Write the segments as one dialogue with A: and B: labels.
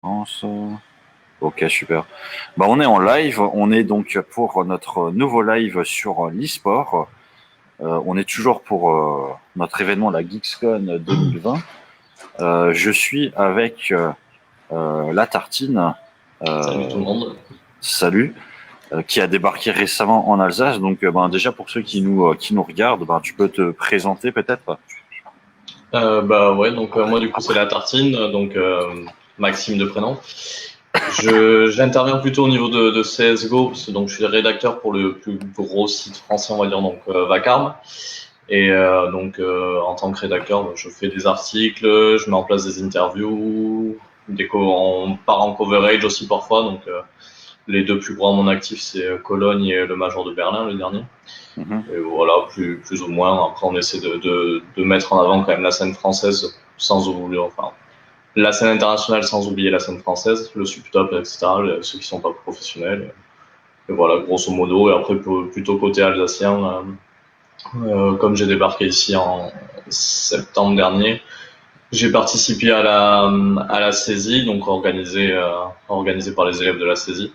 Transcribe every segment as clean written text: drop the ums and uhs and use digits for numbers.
A: France. Ok, super. Bah, on est en live. On est donc pour notre nouveau live sur l'e-sport. On est toujours pour notre événement, la GeeksCon 2020. Je suis avec la Tartine.
B: Salut tout le monde.
A: Salut. Qui a débarqué récemment en Alsace. Donc, ben, déjà pour ceux qui nous regardent, ben, tu peux te présenter peut-être.
B: Bah ouais, donc moi du coup c'est la tartine, donc Maxime de prénom. J'interviens plutôt au niveau de CSGO, parce que donc je suis rédacteur pour le plus gros site français, on va dire, donc Vacarme. Et en tant que rédacteur, bah, je fais des articles, je mets en place des interviews, on part en coverage aussi parfois. Donc les deux plus grands à mon actif, c'est Cologne et le Major de Berlin, le dernier.
A: Mhm.
B: Et voilà, plus ou moins. Après, on essaie de mettre en avant quand même la scène française, sans oublier, enfin, la scène internationale sans oublier la scène française, le subtop, etc., ceux qui sont pas professionnels. Et voilà, grosso modo. Et après, plutôt côté alsacien, comme j'ai débarqué ici en septembre dernier, j'ai participé à la saisie, donc organisée par les élèves de la saisie.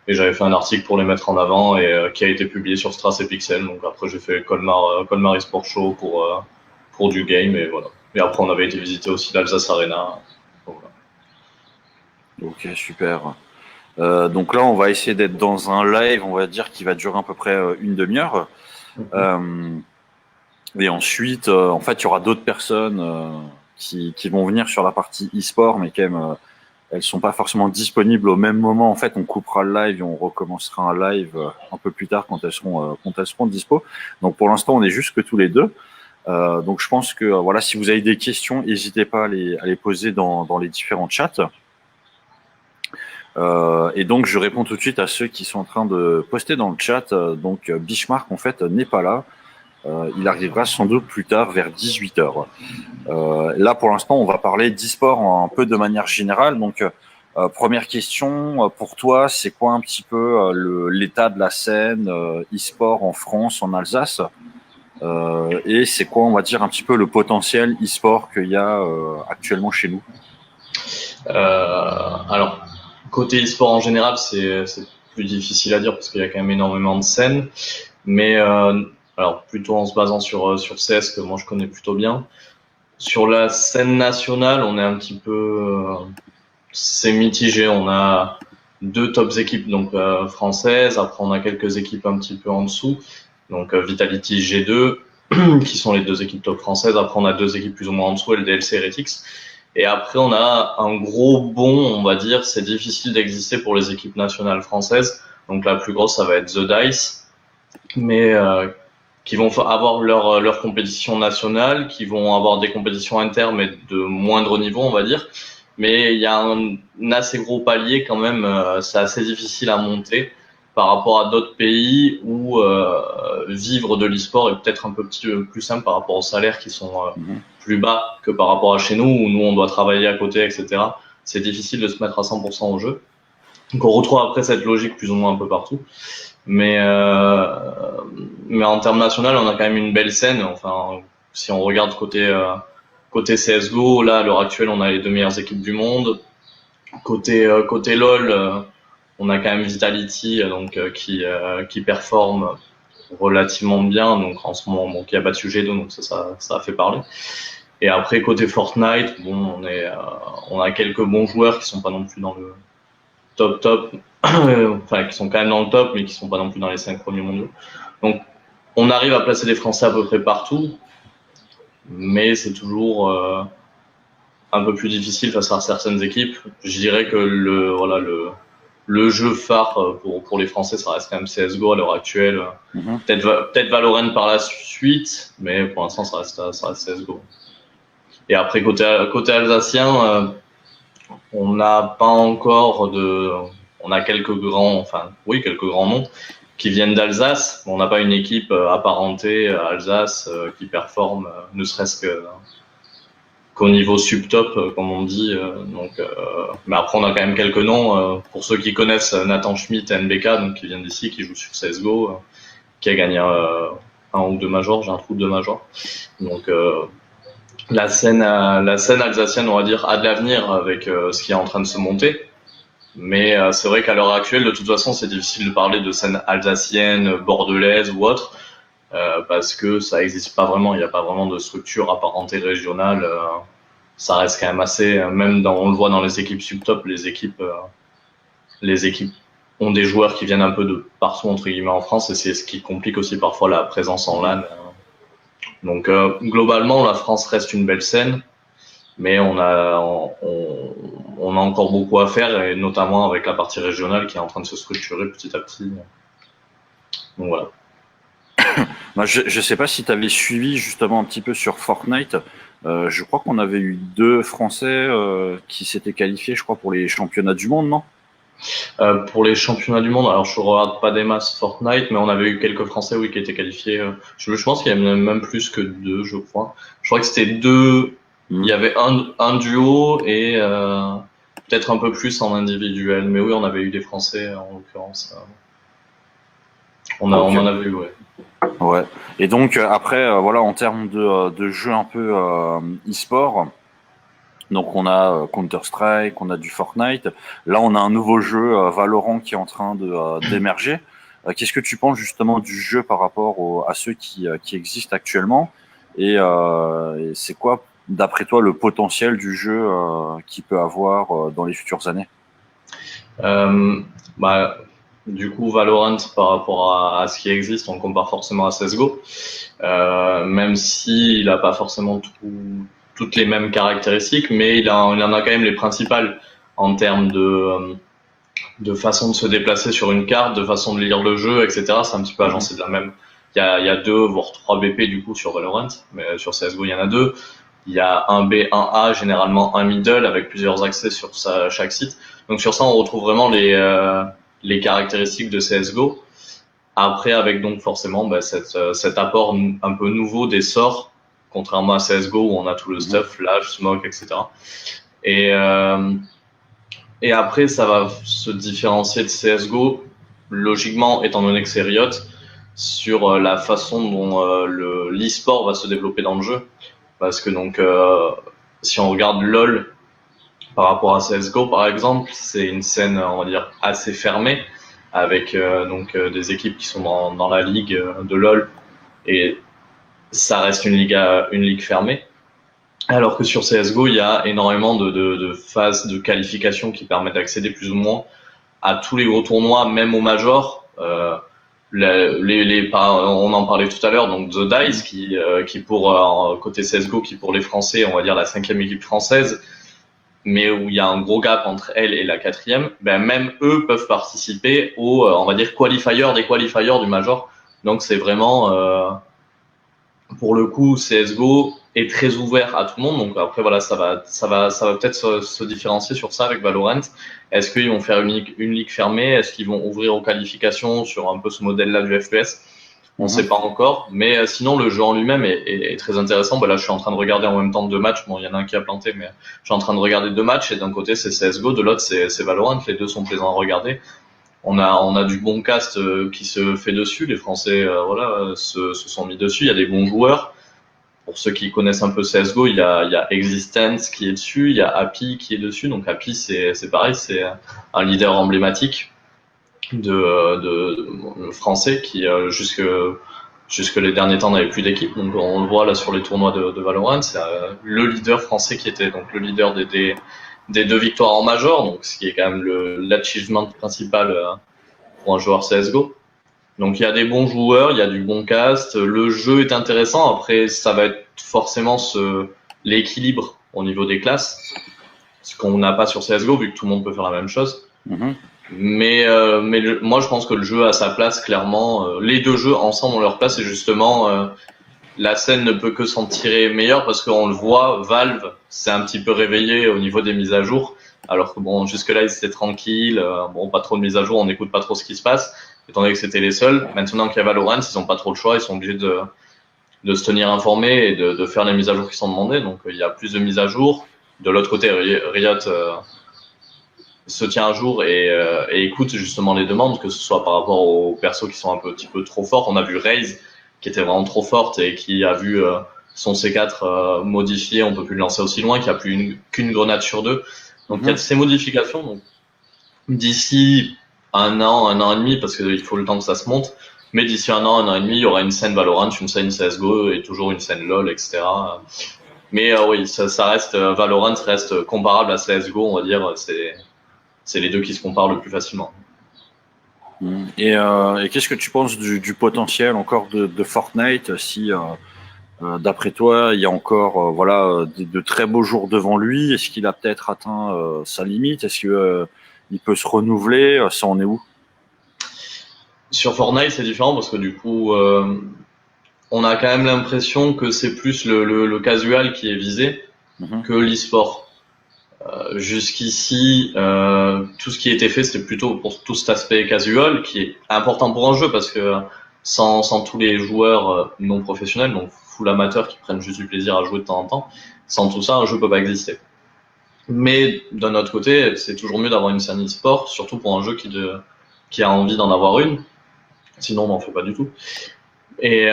B: Et j'avais fait un article pour les mettre en avant et qui a été publié sur Strass et Pixel. Donc après j'ai fait Colmar eSport Show pour du game et voilà. Et après on avait été visiter aussi l'Alsace Arena. Donc, voilà.
A: Ok, super. Donc là, on va essayer d'être dans un live, on va dire, qui va durer à peu près une demi-heure. Euh, et ensuite, en fait, il y aura d'autres personnes qui vont venir sur la partie e-sport, mais quand même, elles sont pas forcément disponibles au même moment. En fait, on coupera le live et on recommencera un live un peu plus tard quand elles seront dispo. Donc pour l'instant, on est juste que tous les deux. Donc je pense que voilà, si vous avez des questions, n'hésitez pas à les poser dans les différents chats. Et donc je réponds tout de suite à ceux qui sont en train de poster dans le chat. Donc Bishmark en fait n'est pas là. Il arrivera sans doute plus tard vers 18h. Là pour l'instant on va parler d'e-sport un peu de manière générale. Donc première question pour toi, c'est quoi un petit peu l'état de la scène e-sport en France, en Alsace et c'est quoi on va dire un petit peu le potentiel e-sport qu'il y a actuellement chez nous?
B: Alors côté e-sport en général, c'est plus difficile à dire parce qu'il y a quand même énormément de scènes. Mais alors plutôt en se basant sur CS que moi je connais plutôt bien. Sur la scène nationale, on est un petit peu c'est mitigé. On a deux tops équipes donc françaises. Après, on a quelques équipes un petit peu en dessous. Donc Vitality G2, qui sont les deux équipes top françaises. Après, on a deux équipes plus ou moins en dessous, LDLC et Retix. Et après, on a un gros bond, on va dire. C'est difficile d'exister pour les équipes nationales françaises. Donc la plus grosse, ça va être The Dice, mais qui vont avoir leur compétition nationale, qui vont avoir des compétitions internes, mais de moindre niveau, on va dire. Mais il y a un assez gros palier quand même, c'est assez difficile à monter par rapport à d'autres pays où vivre de l'e-sport est peut-être un peu plus simple par rapport aux salaires qui sont
A: Mhm.
B: plus bas que par rapport à chez nous, où nous on doit travailler à côté, etc. C'est difficile de se mettre à 100% au jeu. Donc on retrouve après cette logique plus ou moins un peu partout. Mais en termes national, on a quand même une belle scène. Enfin, si on regarde côté CS:GO, là à l'heure actuelle, on a les deux meilleures équipes du monde. Côté LoL, on a quand même Vitality qui performe relativement bien. Donc en ce moment, bon, qui a battu G2, donc ça a fait parler. Et après côté Fortnite, bon, on a quelques bons joueurs qui sont pas non plus dans le top, enfin qui sont quand même dans le top, mais qui sont pas non plus dans les 5 premiers mondiaux. Donc on arrive à placer les Français à peu près partout, mais c'est toujours un peu plus difficile face à certaines équipes. Je dirais que le jeu phare pour les Français, ça reste quand même CS:GO à l'heure actuelle.
A: Mhm.
B: Peut-être Valorant par la suite, mais pour l'instant ça reste CS:GO. Et après côté alsacien, on n'a pas encore on a quelques grands noms qui viennent d'Alsace. On n'a pas une équipe apparentée à Alsace qui performe, ne serait-ce qu'au niveau subtop, comme on dit. Mais après, on a quand même quelques noms. Pour ceux qui connaissent Nathan Schmidt, NBK, donc qui viennent d'ici, qui joue sur CS:GO, qui a gagné un ou deux majors. J'ai un trou de major. Donc la scène alsacienne, on va dire, a de l'avenir avec ce qui est en train de se monter. Mais c'est vrai qu'à l'heure actuelle, de toute façon, c'est difficile de parler de scène alsacienne, bordelaise ou autre, parce que ça n'existe pas vraiment. Il n'y a pas vraiment de structure apparentée régionale. Ça reste quand même assez, on le voit dans les équipes subtop, les équipes ont des joueurs qui viennent un peu de partout entre guillemets en France, et c'est ce qui complique aussi parfois la présence en LAN. Donc globalement, la France reste une belle scène, mais on a encore beaucoup à faire, et notamment avec la partie régionale qui est en train de se structurer petit à petit. Donc voilà.
A: Bah, je sais pas si tu avais suivi justement un petit peu sur Fortnite. Je crois qu'on avait eu 2 Français qui s'étaient qualifiés, je crois, pour les championnats du monde, non?
B: Pour les championnats du monde, alors je regarde pas des masses Fortnite, mais on avait eu quelques Français, oui, qui étaient qualifiés. Je pense qu'il y avait même plus que 2, je crois. Je crois que c'était 2. Il y avait un duo et peut-être un peu plus en individuel. Mais oui, on avait eu des Français en l'occurrence. On en avait eu, ouais.
A: Ouais. Et donc après, voilà, en termes de jeux un peu e-sport, donc on a Counter-Strike, on a du Fortnite. Là, on a un nouveau jeu, Valorant, qui est en train d'émerger. Qu'est-ce que tu penses justement du jeu par rapport à ceux qui existent actuellement? Et c'est quoi, d'après toi, le potentiel du jeu qu'il peut avoir dans les futures années?
B: Bah, du coup, Valorant, par rapport à ce qui existe, on compare forcément à CSGO, même s'il n'a pas forcément toutes les mêmes caractéristiques, mais il en a quand même les principales en termes de façon de se déplacer sur une carte, de façon de lire le jeu, etc. C'est un petit peu agencé de la même. Il y a 2 voire 3 BP du coup sur Valorant, mais sur CSGO il y en a 2. Il y a un B, un A, généralement un middle avec plusieurs accès sur chaque site. Donc sur ça on retrouve vraiment les caractéristiques de CSGO. Après avec donc forcément cet apport un peu nouveau des sorts, contrairement à CSGO où on a tout le stuff, flash, smoke, etc. Et et après, ça va se différencier de CSGO, logiquement, étant donné que c'est Riot, sur la façon dont l'e-sport va se développer dans le jeu. Parce que donc, si on regarde LoL par rapport à CSGO, par exemple, c'est une scène, on va dire, assez fermée, avec des équipes qui sont dans la ligue de LoL, et ça reste une ligue fermée. Alors que sur CSGO, il y a énormément de phases de qualification qui permettent d'accéder plus ou moins à tous les gros tournois, même aux majors. On en parlait tout à l'heure, donc The Dice qui pour côté CSGO, qui pour les Français, on va dire la 5e équipe française, mais où il y a un gros gap entre elle et la 4e. Ben même eux peuvent participer aux, on va dire qualifiers des qualifiers du major. Donc c'est vraiment pour le coup, CSGO est très ouvert à tout le monde. Donc après, voilà, ça va peut-être se différencier sur ça avec Valorant. Est-ce qu'ils vont faire une ligue fermée? Est-ce qu'ils vont ouvrir aux qualifications sur un peu ce modèle-là du FPS? On ne sait pas encore. Mais sinon, le jeu en lui-même est très intéressant. Là, je suis en train de regarder en même temps 2 matchs. Bon, il y en a un qui a planté, mais je suis en train de regarder 2 matchs. Et d'un côté, c'est CSGO, de l'autre, c'est Valorant. Les deux sont plaisants à regarder. On a du bon cast qui se fait dessus. Les Français, se sont mis dessus. Il y a des bons joueurs. Pour ceux qui connaissent un peu CSGO, il y a Existence qui est dessus, il y a Happy qui est dessus. Donc Happy, c'est pareil, c'est un leader emblématique de français qui jusque les derniers temps n'avait plus d'équipe. Donc on le voit là sur les tournois de Valorant, c'est le leader français qui était donc le leader des 2 victoires en major, donc ce qui est quand même l'achievement principal pour un joueur CSGO. Donc il y a des bons joueurs, il y a du bon cast, le jeu est intéressant. Après, ça va être forcément l'équilibre au niveau des classes, ce qu'on n'a pas sur CSGO vu que tout le monde peut faire la même chose. Mais moi je pense que le jeu a sa place clairement. Les 2 jeux ensemble ont leur place, et justement la scène ne peut que s'en tirer meilleur parce qu'on le voit, Valve s'est un petit peu réveillé au niveau des mises à jour. Alors que bon, jusque-là ils étaient tranquilles, pas trop de mises à jour, on n'écoute pas trop ce qui se passe, étant donné que c'était les seuls. Maintenant qu'il y a Valorant, ils n'ont pas trop le choix, ils sont obligés de se tenir informés et de faire les mises à jour qui sont demandées. Donc il y a plus de mises à jour. De l'autre côté, Riot se tient à jour et écoute justement les demandes, que ce soit par rapport aux persos qui sont un petit peu trop forts. On a vu Raze qui était vraiment trop forte et qui a vu son C4 modifié, on peut plus le lancer aussi loin, qu'il n'y a plus qu'une grenade sur deux. Donc il y a ces modifications. Donc d'ici un an et demi, parce qu'il faut le temps que ça se monte, mais d'ici un an et demi, il y aura une scène Valorant, une scène CSGO et toujours une scène LoL, etc. Mais oui, ça reste Valorant reste comparable à CSGO, on va dire. C'est les deux qui se comparent le plus facilement.
A: Et qu'est-ce que tu penses du potentiel encore de Fortnite si d'après toi, il y a encore de très beaux jours devant lui? Est-ce qu'il a peut-être atteint sa limite? Est-ce que il peut se renouveler? Ça en est où?
B: Sur Fortnite, c'est différent parce que du coup, on a quand même l'impression que c'est plus le casual qui est visé que l'e-sport. Jusqu'ici, tout ce qui était fait, c'était plutôt pour tout cet aspect casual qui est important pour un jeu parce que sans tous les joueurs non professionnels, donc full amateurs qui prennent juste du plaisir à jouer de temps en temps, sans tout ça, un jeu peut pas exister. Mais d'un autre côté, c'est toujours mieux d'avoir une scène e-sport, surtout pour un jeu qui a envie d'en avoir une. Sinon, on n'en fait pas du tout. Et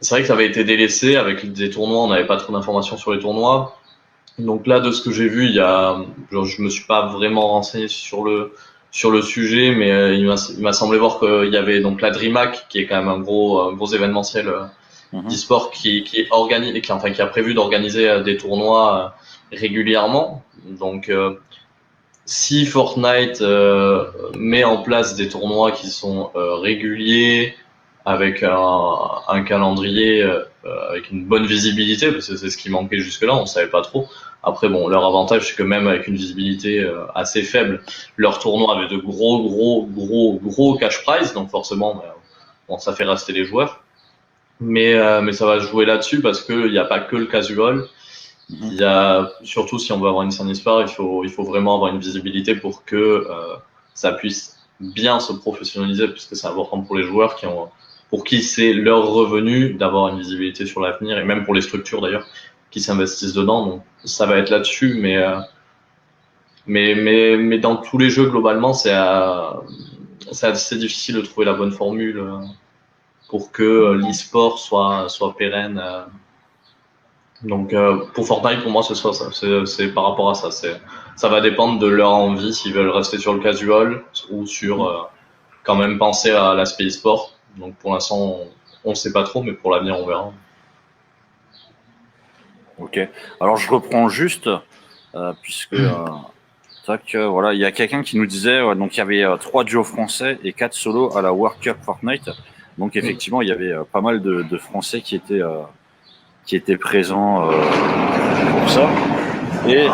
B: c'est vrai que ça avait été délaissé avec des tournois, on n'avait pas trop d'informations sur les tournois. Donc là, de ce que j'ai vu, je me suis pas vraiment renseigné sur le sujet, mais il m'a semblé voir qu'il y avait donc la DreamHack, qui est quand même un gros événementiel d'e-sport qui organise, qui a prévu d'organiser des tournois régulièrement. Donc si Fortnite met en place des tournois qui sont réguliers, avec un calendrier avec une bonne visibilité, parce que c'est ce qui manquait jusque-là, on savait pas trop. Après, bon, leur avantage, c'est que même avec une visibilité assez faible, leur tournoi avait de gros cash prize, donc forcément, bon, ça fait rester les joueurs. Mais ça va se jouer là-dessus parce que il n'y a pas que le casual. Il y a surtout si on veut avoir une scène e-sport, il faut vraiment avoir une visibilité pour que ça puisse bien se professionnaliser, puisque c'est important pour les joueurs pour qui c'est leur revenu d'avoir une visibilité sur l'avenir, et même pour les structures d'ailleurs qui s'investissent dedans. Donc ça va être là-dessus, mais dans tous les jeux globalement, c'est assez difficile de trouver la bonne formule pour que l'e-sport soit pérenne. Donc pour Fortnite, pour moi, c'est par rapport à ça. Ça va dépendre de leur envie, s'ils veulent rester sur le casual ou sur quand même penser à l'aspect e-sport. Donc pour l'instant, on ne sait pas trop, mais pour l'avenir, on verra.
A: Ok. Alors je reprends juste, puisque voilà, il y a quelqu'un qui nous disait, donc il y avait 3 duos français et 4 solos à la World Cup Fortnite. Donc effectivement, il y avait pas mal de Français qui étaient présents pour ça. Et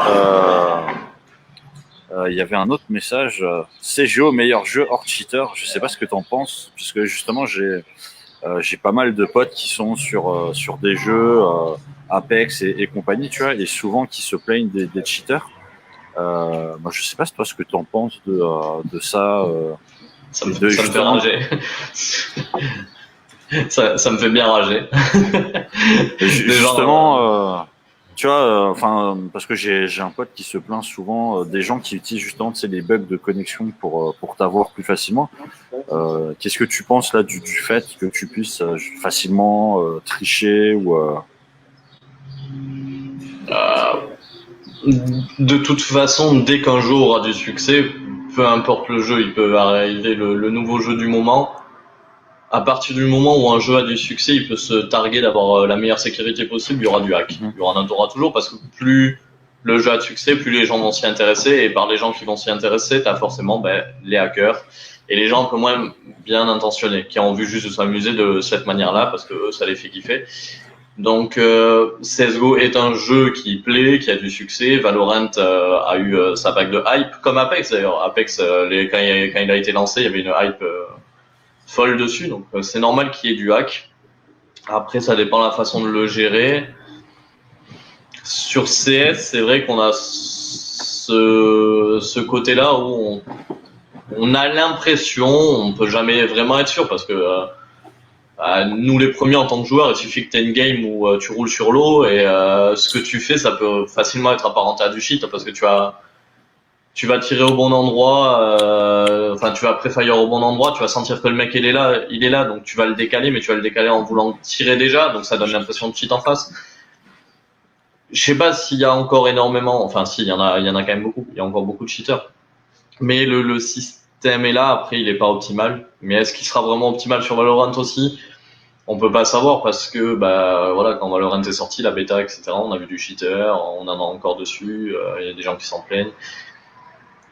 A: il y avait un autre message, CGO meilleur jeu hors cheater. Je sais pas ce que t'en penses, puisque justement j'ai pas mal de potes qui sont sur des jeux Apex et compagnie, tu vois, et souvent qui se plaignent des cheaters. Moi, je sais pas toi ce que t'en penses de ça.
B: Ça me fait rager. ça me fait bien rager.
A: Justement, tu vois, parce que j'ai un pote qui se plaint souvent des gens qui utilisent justement, tu sais, les bugs de connexion pour t'avoir plus facilement. Qu'est-ce que tu penses là du fait que tu puisses facilement tricher ou
B: De toute façon, dès qu'un jeu aura du succès, peu importe le jeu, il peut arriver le nouveau jeu du moment. À partir du moment où un jeu a du succès, il peut se targuer d'avoir la meilleure sécurité possible, il y aura du hack. Il y en aura toujours parce que plus le jeu a de succès, plus les gens vont s'y intéresser, et par les gens qui vont s'y intéresser, t'as forcément les hackers et les gens un peu moins bien intentionnés qui ont envie juste de s'amuser de cette manière-là parce que ça les fait kiffer. Donc CSGO est un jeu qui plaît, qui a du succès. Valorant a eu sa vague de hype, comme Apex d'ailleurs. Apex, quand il a été lancé, il y avait une hype folle dessus, donc c'est normal qu'il y ait du hack. Après, ça dépend de la façon de le gérer. Sur CS, c'est vrai qu'on a ce côté-là où on a l'impression, on peut jamais vraiment être sûr parce que nous les premiers en tant que joueurs, il suffit que tu aies une game où tu roules sur l'eau et ce que tu fais, ça peut facilement être apparenté à du shit parce que tu vas tirer au bon endroit, tu vas préfire au bon endroit, tu vas sentir que le mec il est là, donc tu vas le décaler, mais tu vas le décaler en voulant tirer déjà, donc ça donne l'impression de cheat en face. Je sais pas s'il y a encore énormément, enfin si, il y en a quand même beaucoup. Il y a encore beaucoup de cheaters. Mais le système est là. Après, il est pas optimal. Mais est-ce qu'il sera vraiment optimal sur Valorant aussi? On peut pas savoir parce que bah voilà, quand Valorant est sorti, la bêta, etc. On a vu du cheater, on en a encore dessus. Il y a des gens qui s'en plaignent.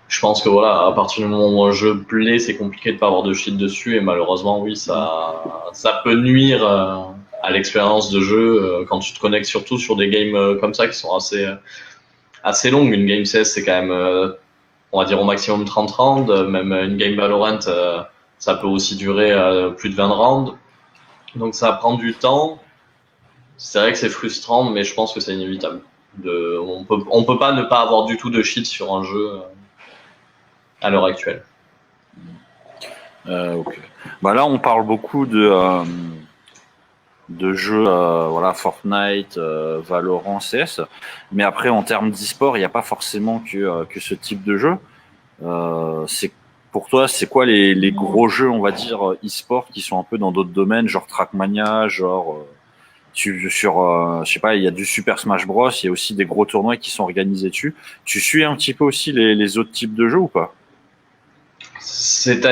B: Je pense que voilà, à partir du moment où un jeu plaît, c'est compliqué de pas avoir de cheat dessus et malheureusement, oui, ça peut nuire à l'expérience de jeu quand tu te connectes surtout sur des games comme ça qui sont assez longues. Une game CS, c'est quand même, on va dire au maximum 30 rounds. Même une game Valorant, ça peut aussi durer plus de 20 rounds. Donc ça prend du temps. C'est vrai que c'est frustrant, mais je pense que c'est inévitable. On peut pas ne pas avoir du tout de cheat sur un jeu à l'heure actuelle.
A: Ok. Bah là, on parle beaucoup de jeux, voilà, Fortnite, Valorant, CS. Mais après, en termes d'e-sport, il n'y a pas forcément que ce type de jeu. C'est pour toi, c'est quoi les gros jeux, on va dire, e-sport qui sont un peu dans d'autres domaines, genre Trackmania, genre je sais pas, il y a du Super Smash Bros. Il y a aussi des gros tournois qui sont organisés dessus. Tu suis un petit peu aussi les autres types de jeux ou pas?
B: C'est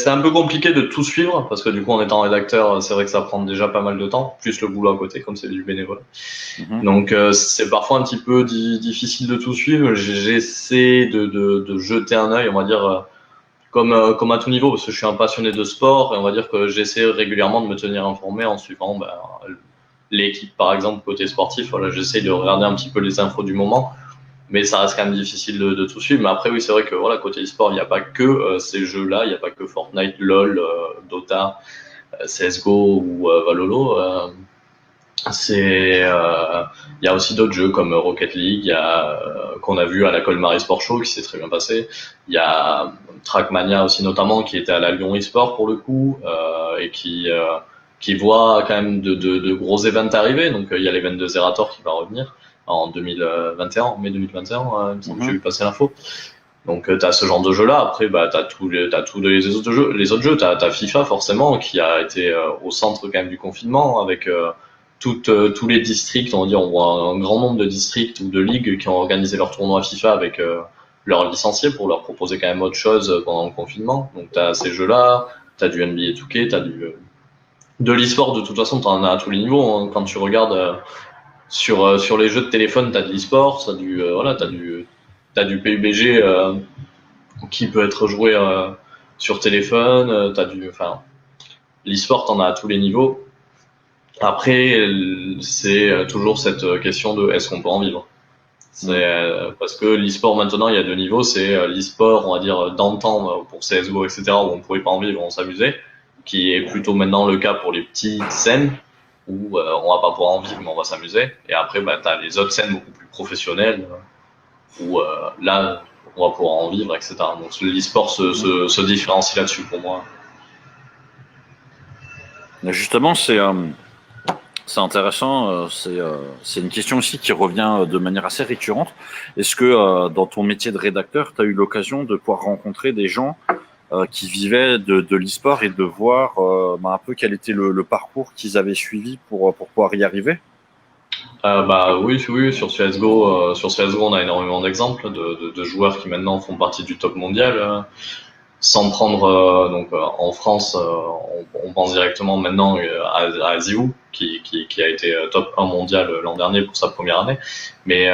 B: un peu compliqué de tout suivre parce que du coup en étant rédacteur c'est vrai que ça prend déjà pas mal de temps plus le boulot à côté comme c'est du bénévole
A: Mhm.
B: donc c'est parfois un petit peu difficile de tout suivre. J'essaie de jeter un œil on va dire comme à tout niveau parce que je suis un passionné de sport et on va dire que j'essaie régulièrement de me tenir informé en suivant l'équipe par exemple côté sportif. Voilà, j'essaie de regarder un petit peu les infos du moment mais ça reste quand même difficile de tout suivre. Mais après, oui, c'est vrai que voilà, côté e-sport, il n'y a pas que ces jeux-là, il n'y a pas que Fortnite, LoL, Dota, CSGO ou Valolo. Il y a aussi d'autres jeux comme Rocket League, il y a qu'on a vu à la Colmar Sport Show qui s'est très bien passé. Il y a Trackmania aussi notamment qui était à la Lyon eSport pour le coup et qui voit quand même de gros events arriver. Donc il y a l'event de Zerator qui va revenir en 2021, en mai 2021, il me semble que j'ai
A: Mhm.
B: vu passer l'info. Donc tu as ce genre de jeu là. Après t'as tous les autres jeux. T'as FIFA forcément qui a été au centre quand même du confinement avec tous les districts. On va dire on voit un grand nombre de districts ou de ligues qui ont organisé leur tournoi FIFA avec leurs licenciés pour leur proposer quand même autre chose pendant le confinement. Donc t'as ces jeux là, t'as du NBA 2K, t'as de l'e-sport de toute façon t'en as à tous les niveaux. Hein. Quand tu regardes sur les jeux de téléphone t'as de l'e-sport, t'as du PUBG qui peut être joué sur téléphone. Enfin, l'e-sport, t'en as à tous les niveaux. Après, c'est toujours cette question de est-ce qu'on peut en vivre. C'est parce que l'e-sport maintenant, il y a deux niveaux. C'est l'e-sport, on va dire d'antan pour CS:GO, etc. où on pouvait pas en vivre, on s'amusait, qui est plutôt maintenant le cas pour les petites scènes où on va pas pouvoir en vivre, mais on va s'amuser. Et après, bah, t'as les autres scènes beaucoup plus professionnelles où là, on va pouvoir en vivre, etc. Donc l'e-sport
A: Mhm.
B: se différencie là-dessus pour moi.
A: Justement, c'est intéressant. C'est une question aussi qui revient de manière assez récurrente. Est-ce que dans ton métier de rédacteur, tu as eu l'occasion de pouvoir rencontrer des gens qui vivaient de l'e-sport et de voir un peu quel était le parcours qu'ils avaient suivi pour pouvoir y arriver?
B: Bah oui, oui, sur CS:GO, on a énormément d'exemples de joueurs qui maintenant font partie du top mondial. Sans prendre en France, on pense directement maintenant à Ziou qui a été top 1 mondial l'an dernier pour sa première année. Mais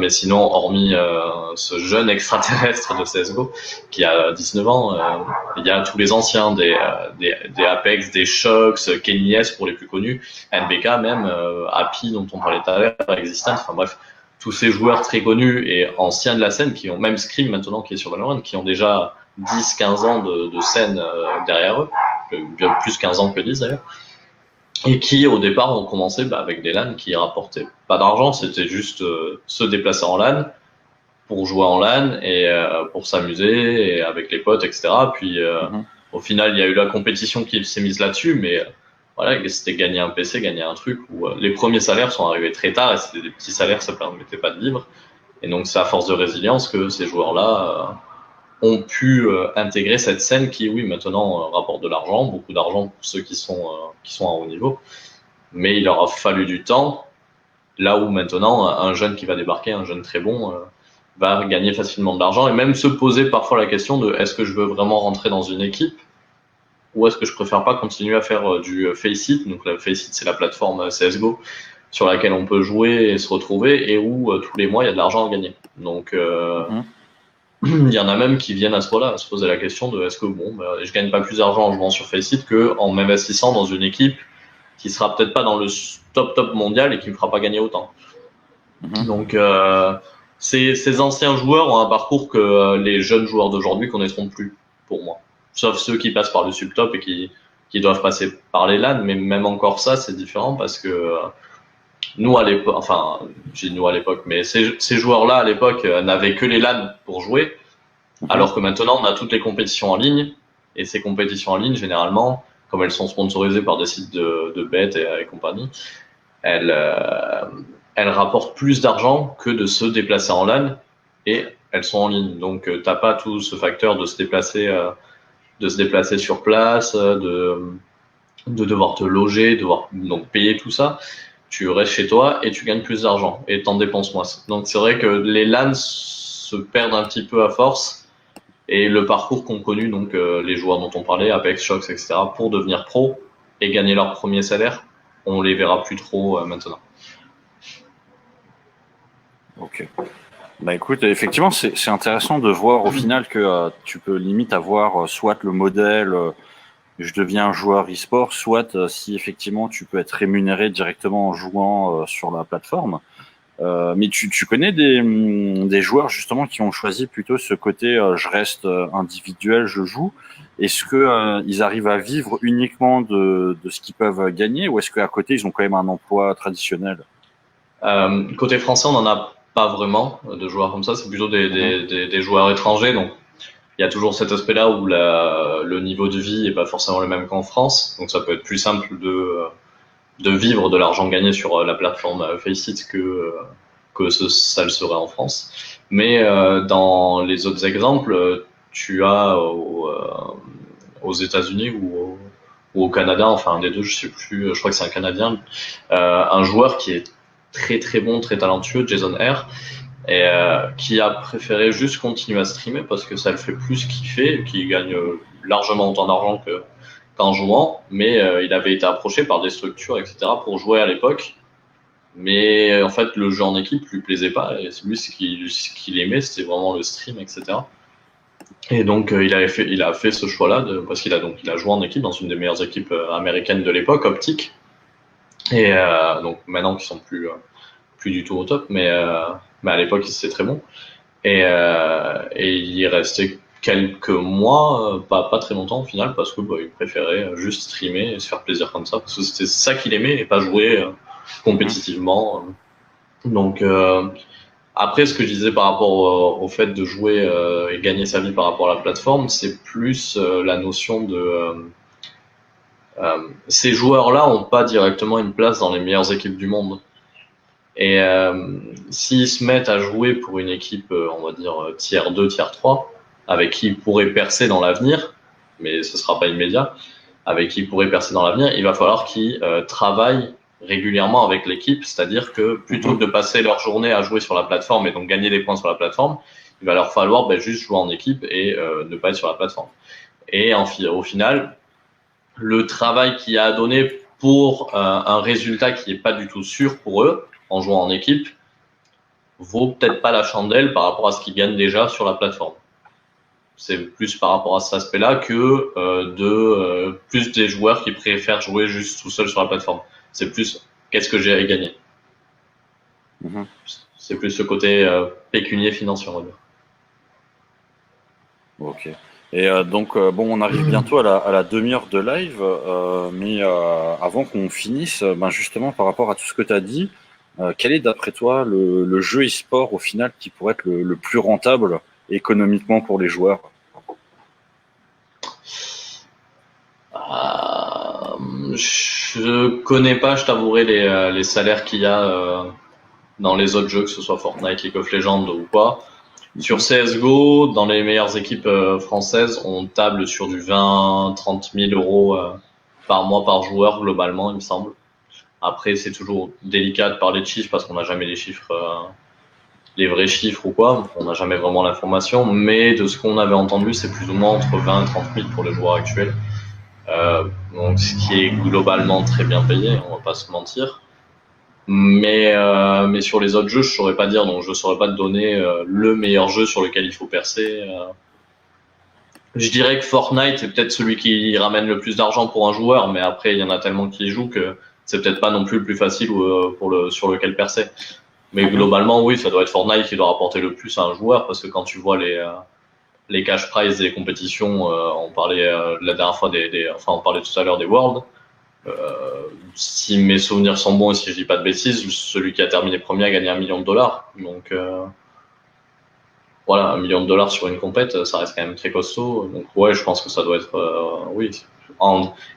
B: sinon, hormis ce jeune extraterrestre de CSGO qui a 19 ans, il y a tous les anciens des Apex, des Shox, Kenny S pour les plus connus, NBK même, Happy dont on parlait tout à l'heure, Existence, enfin bref, tous ces joueurs très connus et anciens de la scène qui ont même Scream maintenant qui est sur Valorant, qui ont déjà 10-15 ans de scène derrière eux, bien plus 15 ans que 10 d'ailleurs, et qui au départ ont commencé avec des LAN qui rapportaient pas d'argent, c'était juste se déplacer en LAN pour jouer en LAN et pour s'amuser et avec les potes, etc. Puis
A: Mhm.
B: au final, il y a eu la compétition qui s'est mise là-dessus, mais voilà, c'était gagner un PC, gagner un truc où les premiers salaires sont arrivés très tard et c'était des petits salaires, ça permettait pas de vivre. Et donc c'est à force de résilience que ces joueurs-là ont pu intégrer cette scène qui, oui, maintenant rapporte de l'argent, beaucoup d'argent pour ceux qui sont à haut niveau, mais il leur a fallu du temps Là où maintenant, un jeune qui va débarquer, un jeune très bon, va gagner facilement de l'argent et même se poser parfois la question de est-ce que je veux vraiment rentrer dans une équipe ou est-ce que je préfère pas continuer à faire du Faceit. Donc la Faceit, c'est la plateforme CSGO sur laquelle on peut jouer et se retrouver et où tous les mois il y a de l'argent à gagner. Donc il y en a même qui viennent à ce point-là, à se poser la question de est-ce que je gagne pas plus d'argent en jouant sur Faceit que en m'investissant dans une équipe qui sera peut-être pas dans le top mondial et qui me fera pas gagner autant. Donc ces anciens joueurs ont un parcours que les jeunes joueurs d'aujourd'hui connaîtront plus, pour moi. Sauf ceux qui passent par le subtop et qui doivent passer par les LAN, mais même encore ça, c'est différent parce que nous à l'époque, enfin, j'ai nous à l'époque, mais ces joueurs-là à l'époque n'avaient que les LAN pour jouer, alors que maintenant on a toutes les compétitions en ligne, et ces compétitions en ligne, généralement, comme elles sont sponsorisées par des sites de bet et compagnie, elles rapportent plus d'argent que de se déplacer en LAN, et elles sont en ligne. Donc t'as pas tout ce facteur de se déplacer sur place, de devoir te loger, devoir donc payer tout ça. Tu restes chez toi et tu gagnes plus d'argent et t'en dépenses moins. Donc c'est vrai que les LAN se perdent un petit peu à force et le parcours qu'ont connu donc les joueurs dont on parlait, Apex, Shox, etc. pour devenir pro et gagner leur premier salaire, on les verra plus trop maintenant.
A: Ok. Bah écoute, effectivement, c'est intéressant de voir au final que tu peux limite avoir soit le modèle je deviens un joueur e-sport, soit si effectivement tu peux être rémunéré directement en jouant sur la plateforme. Mais tu connais des joueurs justement qui ont choisi plutôt ce côté je reste individuel, je joue. Est-ce que ils arrivent à vivre uniquement de ce qu'ils peuvent gagner ou est-ce qu'à côté ils ont quand même un emploi traditionnel?
B: Côté français, on n'en a pas vraiment de joueurs comme ça. C'est plutôt des joueurs étrangers. Donc, il y a toujours cet aspect-là où le niveau de vie est pas forcément le même qu'en France. Donc, ça peut être plus simple de vivre de l'argent gagné sur la plateforme Faceit que ça le serait en France. Mais dans les autres exemples, tu as aux États-Unis ou au Canada, enfin un des deux, je sais plus, je crois que c'est un Canadien, un joueur qui est très très bon, très talentueux, Jason R, et qui a préféré juste continuer à streamer parce que ça le fait plus kiffer, qui gagne largement autant d'argent qu'en jouant, mais il avait été approché par des structures, etc. pour jouer à l'époque. Mais en fait, le jeu en équipe lui plaisait pas, et lui, ce qu'il aimait, c'était vraiment le stream, etc. Et donc, il a fait ce choix-là parce qu'il a joué en équipe dans une des meilleures équipes américaines de l'époque, Optic. Et donc maintenant qu'ils sont plus du tout au top, mais à l'époque c'était très bon. Et il y est resté quelques mois, pas très longtemps au final, parce que il préférait juste streamer et se faire plaisir comme ça, parce que c'était ça qu'il aimait et pas jouer compétitivement. Donc après, ce que je disais par rapport au fait de jouer et gagner sa vie par rapport à la plateforme, c'est plus la notion de ces joueurs-là ont pas directement une place dans les meilleures équipes du monde. Et s'ils se mettent à jouer pour une équipe, on va dire tiers 2, tiers 3, avec qui ils pourraient percer dans l'avenir, mais ce sera pas immédiat, avec qui ils pourraient percer dans l'avenir, il va falloir qu'ils travaillent régulièrement avec l'équipe, c'est-à-dire que plutôt que de passer leur journée à jouer sur la plateforme et donc gagner des points sur la plateforme, il va leur falloir juste jouer en équipe et ne pas être sur la plateforme. Et au final, le travail qu'il y a à donner pour un résultat qui est pas du tout sûr pour eux, en jouant en équipe, vaut peut-être pas la chandelle par rapport à ce qu'ils gagnent déjà sur la plateforme. C'est plus par rapport à cet aspect-là que plus des joueurs qui préfèrent jouer juste tout seul sur la plateforme. C'est plus qu'est-ce que j'ai à y gagner. C'est plus ce côté pécunier financier, on va dire.
A: Ok. Et donc, on arrive bientôt à la demi-heure de live, mais avant qu'on finisse, justement, par rapport à tout ce que tu as dit, quel est d'après toi le jeu e-sport au final qui pourrait être le plus rentable économiquement pour les joueurs?
B: Je connais pas, je t'avouerai, les salaires qu'il y a dans les autres jeux, que ce soit Fortnite, League of Legends ou pas. Sur CSGO, dans les meilleures équipes françaises, on table sur du 20-30 000 euros par mois par joueur globalement, il me semble. Après, c'est toujours délicat de parler de chiffres parce qu'on n'a jamais les chiffres, les vrais chiffres ou quoi. On n'a jamais vraiment l'information. Mais de ce qu'on avait entendu, c'est plus ou moins entre 20 et 30 000 pour les joueurs actuels. Donc, ce qui est globalement très bien payé, on va pas se mentir. Mais sur les autres jeux, je saurais pas dire. Donc, je saurais pas te donner le meilleur jeu sur lequel il faut percer. Je dirais que Fortnite est peut-être celui qui ramène le plus d'argent pour un joueur, mais après il y en a tellement qui y jouent que c'est peut-être pas non plus le plus facile sur lequel percer. Mais globalement, oui, ça doit être Fortnite qui doit rapporter le plus à un joueur parce que quand tu vois les cash prizes des compétitions, on parlait la dernière fois enfin on parlait tout à l'heure des Worlds. Si mes souvenirs sont bons et si je dis pas de bêtises, celui qui a terminé premier a gagné $1 million. Donc voilà, $1 million sur une compète, ça reste quand même très costaud. Donc ouais, je pense que ça doit être, oui.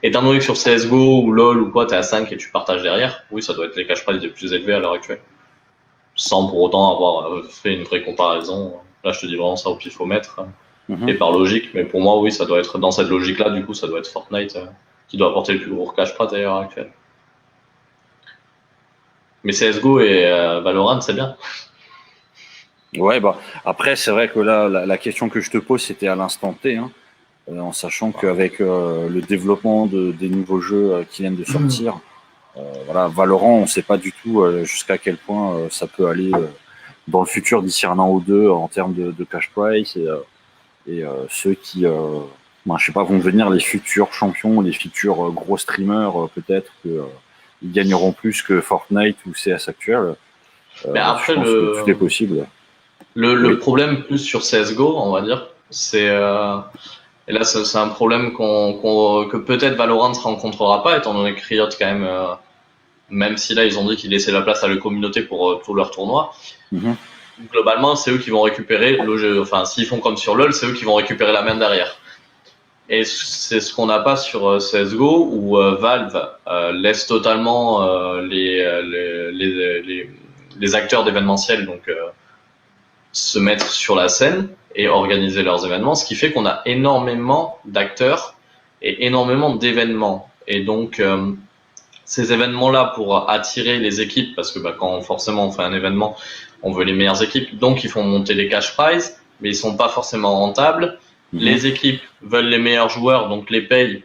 B: Étant donné que sur CSGO ou LoL ou quoi, t'es à 5 et tu partages derrière, oui, ça doit être les cash prizes les plus élevés à l'heure actuelle. Sans pour autant avoir fait une vraie comparaison. Là, je te dis vraiment ça au pifomètre. Et par logique, mais pour moi, oui, ça doit être dans cette logique-là, du coup, ça doit être Fortnite qui doit apporter le plus gros cash prize à l'heure actuelle. Mais CSGO et Valorant, c'est bien.
A: Ouais, bah après c'est vrai que là la question que je te pose c'était à l'instant T, hein, en sachant qu'avec le développement des nouveaux jeux qui viennent de sortir, voilà, Valorant, on ne sait pas du tout jusqu'à quel point ça peut aller dans le futur d'ici un an ou deux en termes de cash price et ceux qui, ben, je sais pas, vont devenir les futurs champions, les futurs gros streamers, peut-être que ils gagneront plus que Fortnite ou CS actuel.
B: Mais après,
A: je pense que tout est possible.
B: le problème plus sur CSGO, on va dire, c'est et là c'est un problème que peut-être Valorant ne rencontrera pas, étant donné que Riot quand même si là ils ont dit qu'ils laissaient la place à la communauté pour tous leurs tournois. Globalement, c'est eux qui vont récupérer le jeu. Enfin, s'ils font comme sur LoL, c'est eux qui vont récupérer la main derrière. Et c'est ce qu'on n'a pas sur CSGO où Valve laisse totalement les acteurs d'événementiel donc se mettre sur la scène et organiser leurs événements, ce qui fait qu'on a énormément d'acteurs et énormément d'événements. Et donc ces événements-là pour attirer les équipes, parce que quand forcément on fait un événement, on veut les meilleures équipes, donc ils font monter les cash prizes, mais ils sont pas forcément rentables. Les équipes veulent les meilleurs joueurs, donc les payent.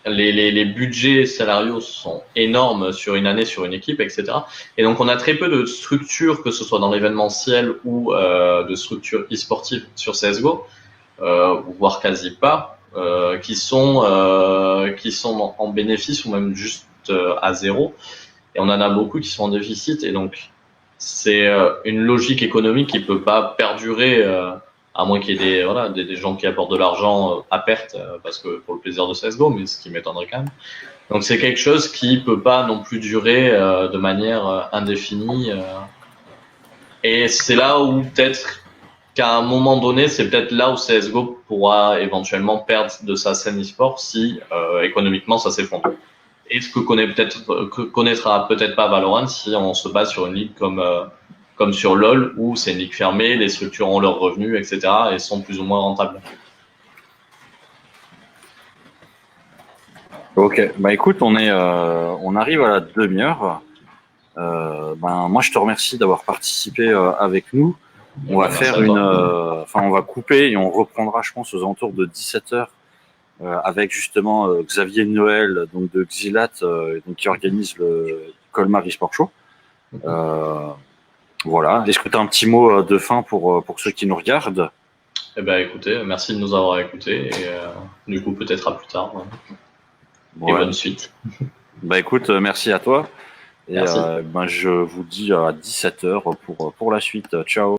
B: Les budgets salariaux sont énormes sur une année, sur une équipe, etc. Et donc on a très peu de structures, que ce soit dans l'événementiel ou de structures e-sportives sur CSGO, voire quasi pas, qui sont en bénéfice ou même juste à zéro. Et on en a beaucoup qui sont en déficit. Et donc c'est une logique économique qui peut pas perdurer. À moins qu'il y ait des gens qui apportent de l'argent à perte, parce que pour le plaisir de CSGO, mais ce qui m'étonnerait quand même. Donc c'est quelque chose qui peut pas non plus durer de manière indéfinie. Et c'est là où peut-être qu'à un moment donné, c'est peut-être là où CSGO pourra éventuellement perdre de sa scène e-sport si économiquement ça s'effondre. Et ce que connaîtra peut-être pas Valorant si on se base sur une ligue comme sur LoL, où c'est une ligue fermée, les structures ont leurs revenus, etc., et sont plus ou moins rentables.
A: Ok, bah écoute, on arrive à la demi-heure. Moi, je te remercie d'avoir participé avec nous. On va faire on va couper et on reprendra, je pense, aux alentours de 17h avec justement Xavier Noël, donc de Xilat, donc qui organise le Colmar eSport Show. Voilà. Est-ce que tu as un petit mot de fin pour ceux qui nous regardent?
B: Eh ben, écoutez, merci de nous avoir écoutés et du coup, peut-être à plus tard. Ouais. Et bonne suite.
A: Bah écoute, merci à toi. Et je vous dis à 17h pour la suite. Ciao.